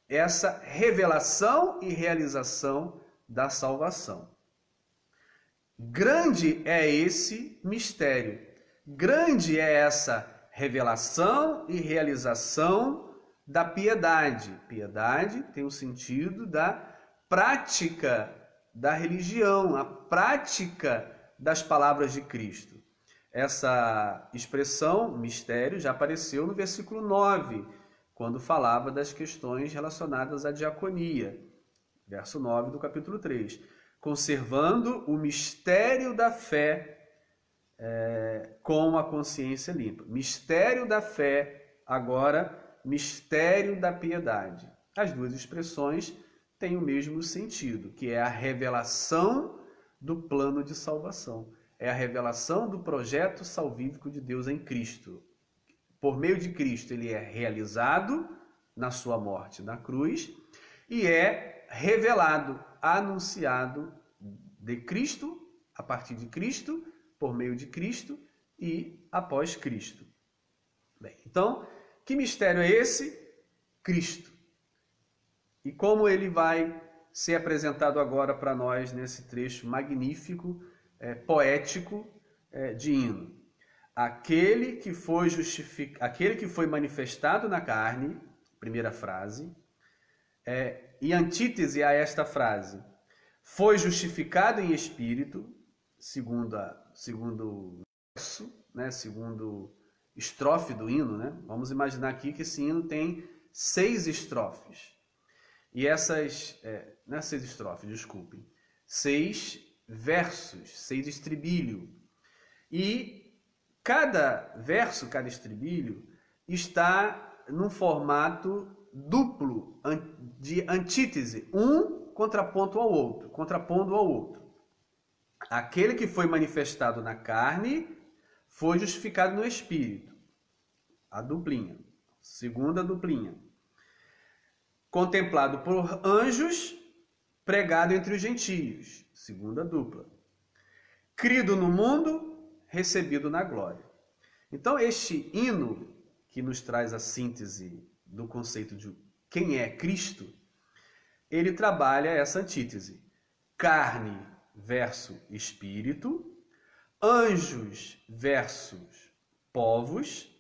essa revelação e realização da salvação. Grande é esse mistério, grande é essa revelação e realização da piedade. Piedade tem o sentido da prática da religião, a prática das palavras de Cristo. Essa expressão, mistério, já apareceu no versículo 9, quando falava das questões relacionadas à diaconia. Verso 9 do capítulo 3. Conservando o mistério da fé com a consciência limpa. Mistério da fé, agora, mistério da piedade. As duas expressões têm o mesmo sentido, que é a revelação do plano de salvação. É a revelação do projeto salvífico de Deus em Cristo. Por meio de Cristo, ele é realizado na sua morte na cruz e é revelado, anunciado de Cristo, a partir de Cristo, por meio de Cristo e após Cristo. Bem, então, que mistério é esse? Cristo. E como ele vai ser apresentado agora para nós nesse trecho magnífico, poético de hino. Aquele que foi manifestado na carne, primeira frase, e antítese a esta frase, foi justificado em espírito, segundo verso, né, segundo estrofe do hino, né? Vamos imaginar aqui que esse hino tem 6 estrofes. E essas, não é 6 estrofes, desculpem, 6 versos, 6 estribilho. E cada verso, cada estribilho, está num formato duplo de antítese, um contrapondo ao outro. Aquele que foi manifestado na carne foi justificado no espírito. A duplinha. Segunda duplinha. Contemplado por anjos, pregado entre os gentios. Segunda dupla. Crido no mundo, recebido na glória. Então, este hino que nos traz a síntese do conceito de quem é Cristo, ele trabalha essa antítese. Carne versus espírito, anjos versus povos,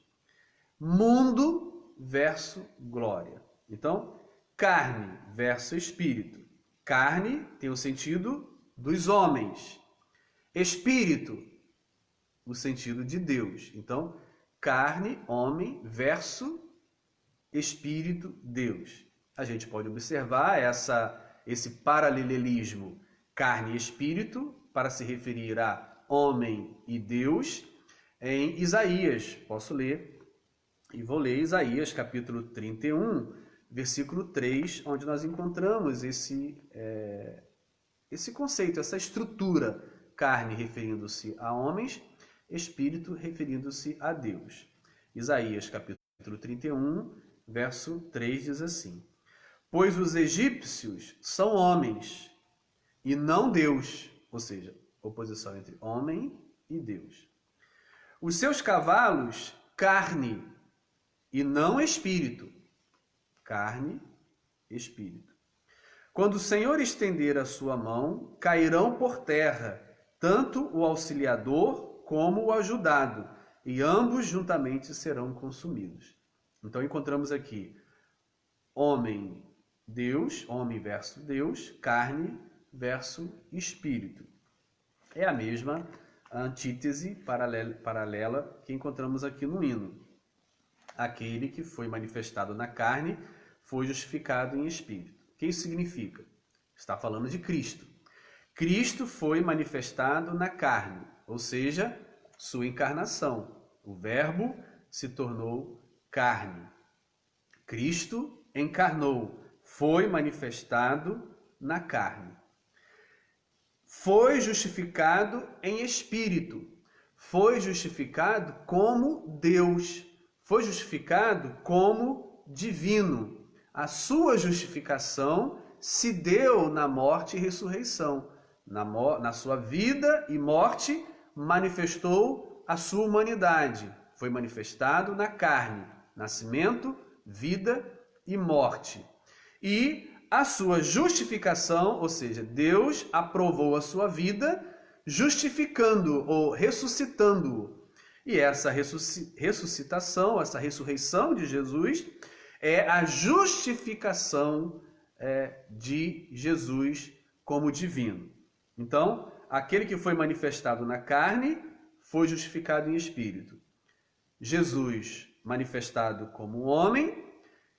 mundo versus glória. Então, carne versus espírito. Carne tem o sentido dos homens. Espírito o sentido de Deus. Então, carne, homem, verso espírito, Deus. A gente pode observar esse paralelismo carne e espírito para se referir a homem e Deus em Isaías. Posso ler e vou ler Isaías capítulo 31, versículo 3, onde nós encontramos esse conceito, essa estrutura, carne referindo-se a homens, espírito referindo-se a Deus. Isaías capítulo 31, verso 3 diz assim: Pois os egípcios são homens e não Deus, ou seja, oposição entre homem e Deus. Os seus cavalos, carne e não espírito. Carne, espírito. Quando o Senhor estender a sua mão, cairão por terra, tanto o auxiliador como o ajudado, e ambos juntamente serão consumidos. Então encontramos aqui homem, Deus, homem versus Deus, carne versus espírito. É a mesma antítese paralela que encontramos aqui no hino. Aquele que foi manifestado na carne foi justificado em espírito. O que isso significa? Está falando de Cristo. Cristo foi manifestado na carne, ou seja, sua encarnação. O Verbo se tornou carne. Cristo encarnou, foi manifestado na carne. Foi justificado em espírito. Foi justificado como Deus. Foi justificado como divino. A sua justificação se deu na morte e ressurreição. Na sua vida e morte, manifestou a sua humanidade. Foi manifestado na carne, nascimento, vida e morte. E a sua justificação, ou seja, Deus aprovou a sua vida, justificando-o ou ressuscitando-o. E essa ressuscitação, essa ressurreição de Jesus é a justificação de Jesus como divino. Então, aquele que foi manifestado na carne foi justificado em espírito. Jesus manifestado como homem,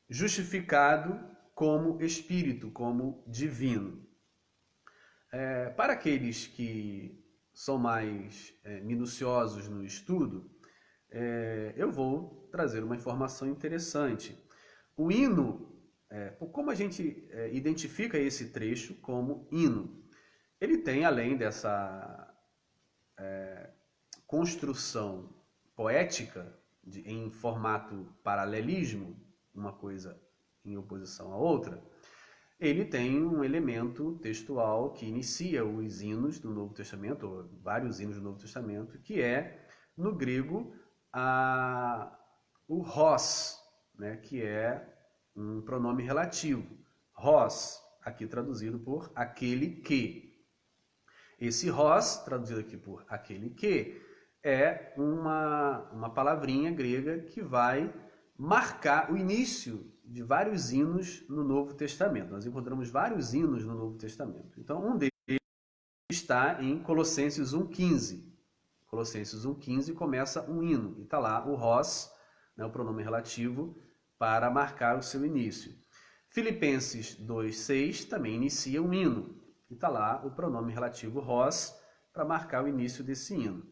justificado como espírito, como divino. Para aqueles que são mais minuciosos no estudo, eu vou trazer uma informação interessante. O hino, como a gente identifica esse trecho como hino? Ele tem, além dessa construção poética em formato paralelismo, uma coisa em oposição à outra, ele tem um elemento textual que inicia os hinos do Novo Testamento, ou vários hinos do Novo Testamento, que é, no grego, o hos, né, que é um pronome relativo. Hos, aqui traduzido por aquele que. Esse hos, traduzido aqui por aquele que, é uma palavrinha grega que vai marcar o início de vários hinos no Novo Testamento. Nós encontramos vários hinos no Novo Testamento. Então, um deles está em Colossenses 1,15. Colossenses 1,15 começa um hino, e está lá o hos, né, o pronome relativo, para marcar o seu início. Filipenses 2,6 também inicia um hino, e está lá o pronome relativo hos, para marcar o início desse hino.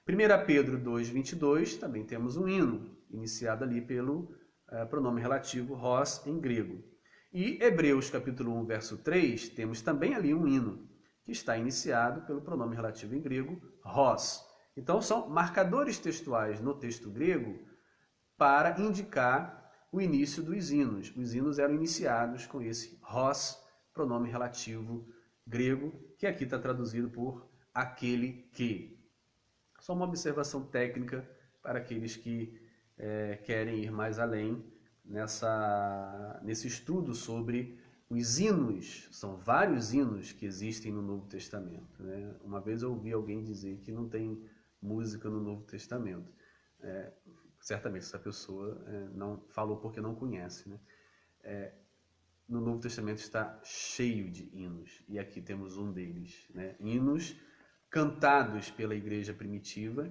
1 Pedro 2,22 também temos um hino, iniciado ali pelo pronome relativo hos em grego. E Hebreus capítulo 1, verso 3, temos também ali um hino, que está iniciado pelo pronome relativo em grego hos. Então são marcadores textuais no texto grego para indicar o início dos hinos. Os hinos eram iniciados com esse hos, pronome relativo grego, que aqui está traduzido por aquele que. Só uma observação técnica para aqueles que querem ir mais além nesse estudo sobre os hinos. São vários hinos que existem no Novo Testamento, né? Uma vez eu ouvi alguém dizer que não tem música no Novo Testamento. Certamente essa pessoa não falou porque não conhece, né? No Novo Testamento está cheio de hinos, e aqui temos um deles, né? Hinos cantados pela igreja primitiva,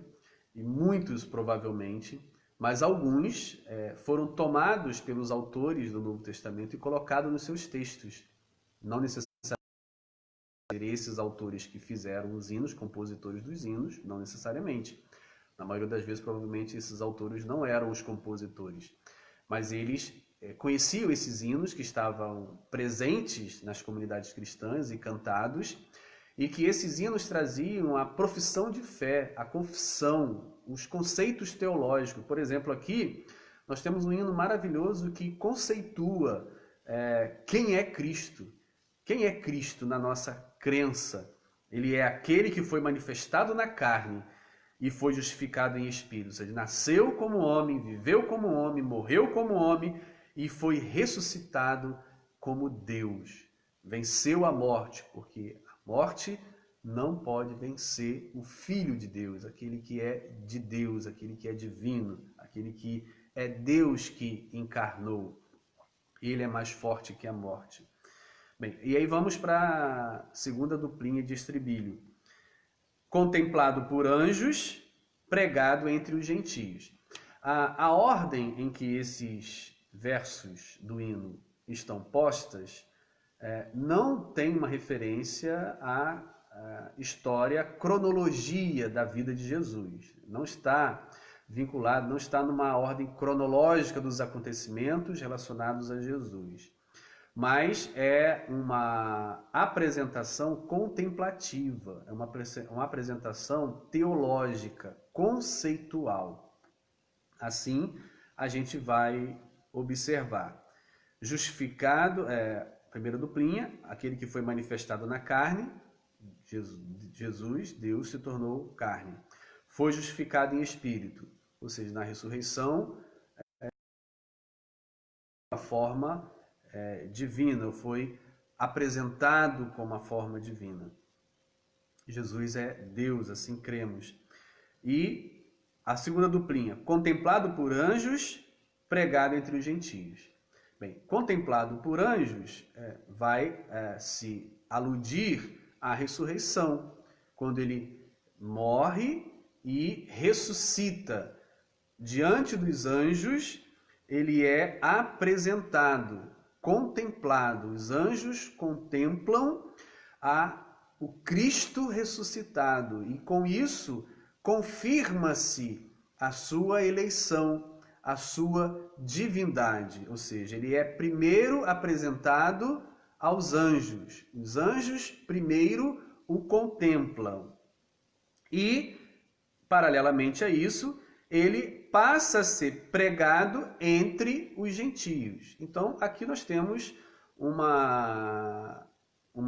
e muitos provavelmente, mas alguns foram tomados pelos autores do Novo Testamento e colocados nos seus textos. Não necessariamente esses autores que fizeram os hinos, compositores dos hinos, não necessariamente. Na maioria das vezes, provavelmente, esses autores não eram os compositores, mas eles conheciam esses hinos que estavam presentes nas comunidades cristãs e cantados, e que esses hinos traziam a profissão de fé, a confissão, os conceitos teológicos. Por exemplo, aqui nós temos um hino maravilhoso que conceitua quem é Cristo. Quem é Cristo na nossa crença? Ele é aquele que foi manifestado na carne e foi justificado em espírito. Ele nasceu como homem, viveu como homem, morreu como homem e foi ressuscitado como Deus. Venceu a morte, porque a morte não pode vencer o Filho de Deus, aquele que é de Deus, aquele que é divino, aquele que é Deus que encarnou. Ele é mais forte que a morte. Bem, e aí vamos para a segunda duplinha de estribilho. Contemplado por anjos, pregado entre os gentios. A ordem em que esses versos do hino estão postas não tem uma referência à história, à cronologia da vida de Jesus. Não está vinculado, não está numa ordem cronológica dos acontecimentos relacionados a Jesus. Mas é uma apresentação contemplativa, é uma apresentação teológica, conceitual. Assim, a gente vai observar. Justificado, primeira duplinha, aquele que foi manifestado na carne, Jesus, Deus se tornou carne. Foi justificado em espírito, ou seja, na ressurreição, a forma divina, foi apresentado como a forma divina. Jesus é Deus, assim cremos. E a segunda duplinha, contemplado por anjos, pregado entre os gentios. Bem, contemplado por anjos vai se aludir à ressurreição, quando ele morre e ressuscita. Diante dos anjos, ele é apresentado, contemplado. Os anjos contemplam o Cristo ressuscitado e com isso confirma-se a sua eleição, a sua divindade. Ou seja, ele é primeiro apresentado aos anjos. Os anjos primeiro o contemplam. E, paralelamente a isso, ele passa a ser pregado entre os gentios. Então, aqui nós temos uma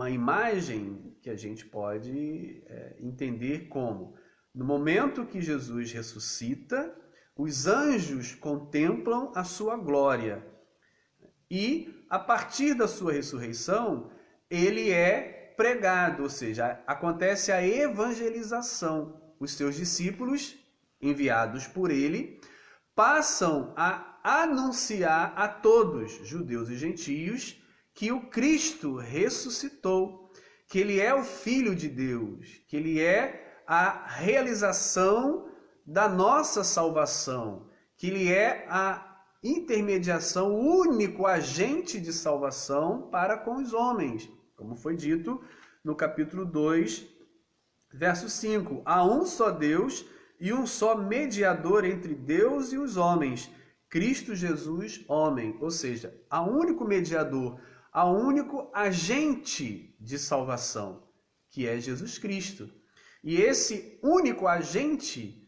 imagem que a gente pode entender como, no momento que Jesus ressuscita, os anjos contemplam a sua glória. E, a partir da sua ressurreição, ele é pregado, ou seja, acontece a evangelização. Os seus discípulos, enviados por ele, passam a anunciar a todos, judeus e gentios, que o Cristo ressuscitou, que ele é o Filho de Deus, que ele é a realização da nossa salvação, que ele é a intermediação, o único agente de salvação para com os homens, como foi dito no capítulo 2, verso 5. Há um só Deus e um só mediador entre Deus e os homens, Cristo Jesus, homem. Ou seja, há um único mediador, há um único agente de salvação, que é Jesus Cristo. E esse único agente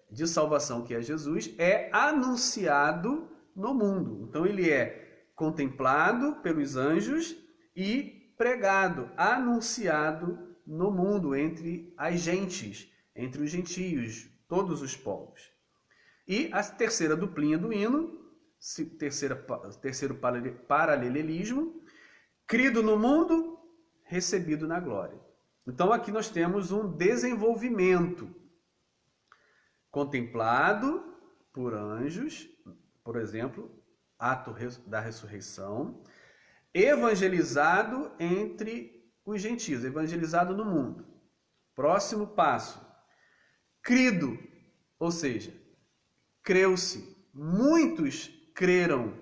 de salvação, que é Jesus, é anunciado no mundo. Então ele é contemplado pelos anjos e pregado, anunciado no mundo, entre as gentes, entre os gentios, todos os povos. E a terceira duplinha do hino, terceiro paralelismo, crido no mundo, recebido na glória. Então aqui nós temos um desenvolvimento contemplado por anjos, por exemplo, ato da ressurreição, evangelizado entre os gentios, evangelizado no mundo. Próximo passo, crido Ou seja, creu-se, muitos creram,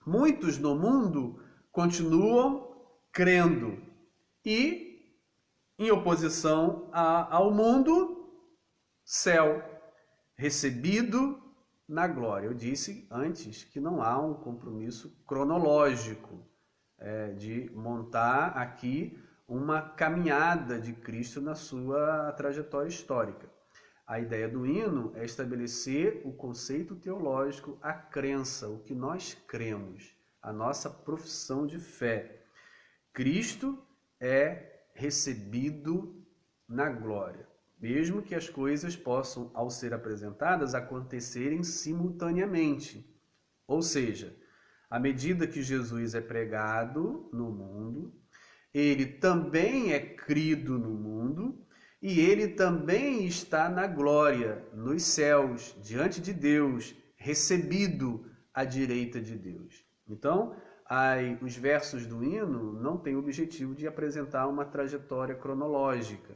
muitos no mundo continuam crendo. E, em oposição ao mundo, céu, recebido na glória. Eu disse antes que não há um compromisso cronológico de montar aqui uma caminhada de Cristo na sua trajetória histórica. A ideia do hino é estabelecer o conceito teológico, a crença, o que nós cremos, a nossa profissão de fé. Cristo é recebido na glória, mesmo que as coisas possam, ao ser apresentadas, acontecerem simultaneamente. Ou seja, à medida que Jesus é pregado no mundo, ele também é crido no mundo e ele também está na glória, nos céus, diante de Deus, recebido à direita de Deus. Então, os versos do hino não têm o objetivo de apresentar uma trajetória cronológica.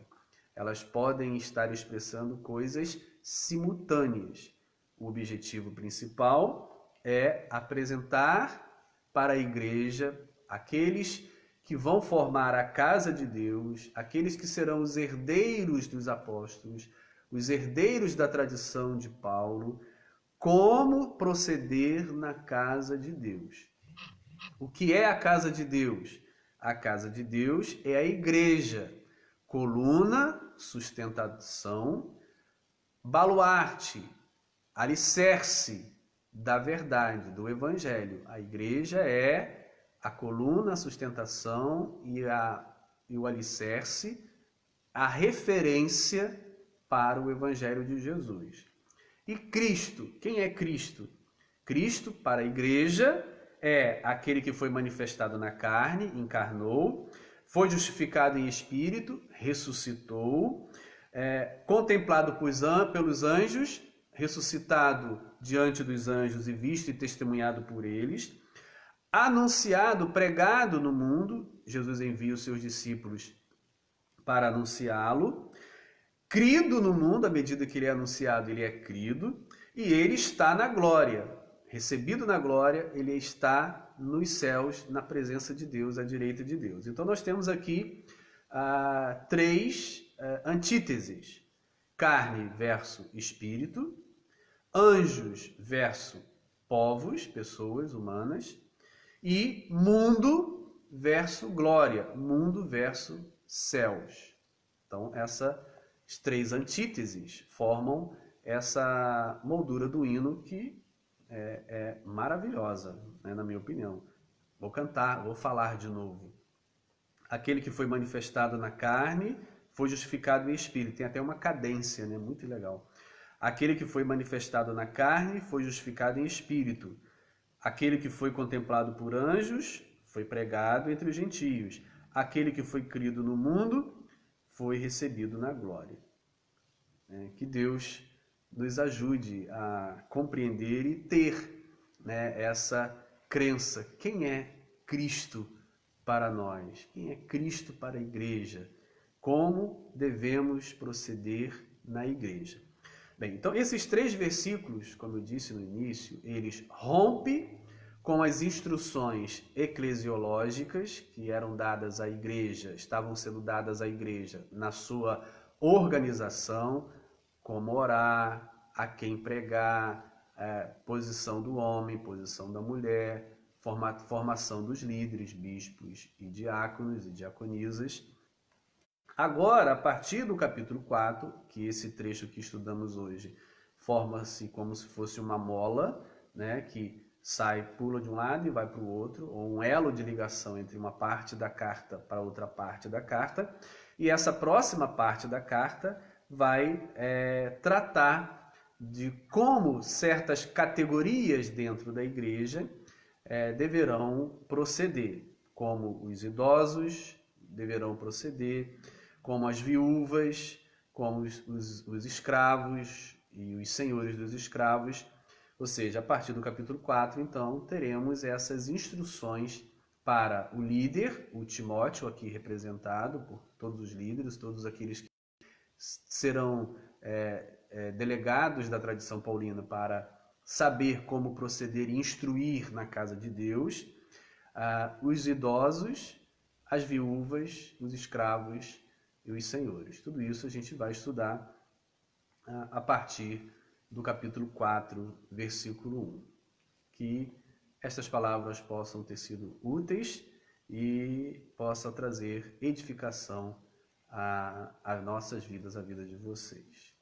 Elas podem estar expressando coisas simultâneas. O objetivo principal é apresentar para a igreja aqueles que vão formar a casa de Deus, aqueles que serão os herdeiros dos apóstolos, os herdeiros da tradição de Paulo, como proceder na casa de Deus. O que é a casa de Deus? A casa de Deus é a igreja, coluna, sustentação, baluarte, alicerce da verdade, do evangelho. A igreja é a coluna, a sustentação e o alicerce, a referência para o evangelho de Jesus. E Cristo, quem é Cristo? Cristo, para a igreja, é aquele que foi manifestado na carne, encarnou, foi justificado em espírito, ressuscitou, contemplado pelos anjos, ressuscitado diante dos anjos e visto e testemunhado por eles, anunciado, pregado no mundo, Jesus envia os seus discípulos para anunciá-lo, crido no mundo, à medida que ele é anunciado, ele é crido, e ele está na glória, recebido na glória, ele está nos céus, na presença de Deus, à direita de Deus. Então nós temos aqui três antíteses: carne versus espírito, anjos versus povos, pessoas humanas, e mundo versus glória, mundo versus céus. Então, essas três antíteses formam essa moldura do hino que é maravilhosa, né, na minha opinião. Vou cantar, vou falar de novo. Aquele que foi manifestado na carne foi justificado em espírito. Tem até uma cadência, né, muito legal. Aquele que foi manifestado na carne foi justificado em espírito. Aquele que foi contemplado por anjos foi pregado entre os gentios. Aquele que foi crido no mundo foi recebido na glória. Que Deus nos ajude a compreender e ter, né, essa crença. Quem é Cristo para nós? Quem é Cristo para a igreja? Como devemos proceder na igreja? Bem, então esses três versículos, como eu disse no início, eles rompem com as instruções eclesiológicas que eram dadas à igreja, estavam sendo dadas à igreja na sua organização, como orar, a quem pregar, posição do homem, posição da mulher, formação dos líderes, bispos e diáconos e diaconisas. Agora, a partir do capítulo 4, que esse trecho que estudamos hoje forma-se como se fosse uma mola, né, que pula de um lado e vai para o outro, ou um elo de ligação entre uma parte da carta para outra parte da carta, e essa próxima parte da carta vai tratar de como certas categorias dentro da igreja deverão proceder, como os idosos deverão proceder, como as viúvas, como os escravos e os senhores dos escravos. Ou seja, a partir do capítulo 4, então, teremos essas instruções para o líder, o Timóteo, aqui representado por todos os líderes, todos aqueles que serão delegados da tradição paulina para saber como proceder e instruir na casa de Deus, os idosos, as viúvas, os escravos e os senhores. Tudo isso a gente vai estudar a partir do capítulo 4, versículo 1. Que estas palavras possam ter sido úteis e possa trazer edificação às nossas vidas, à vida de vocês.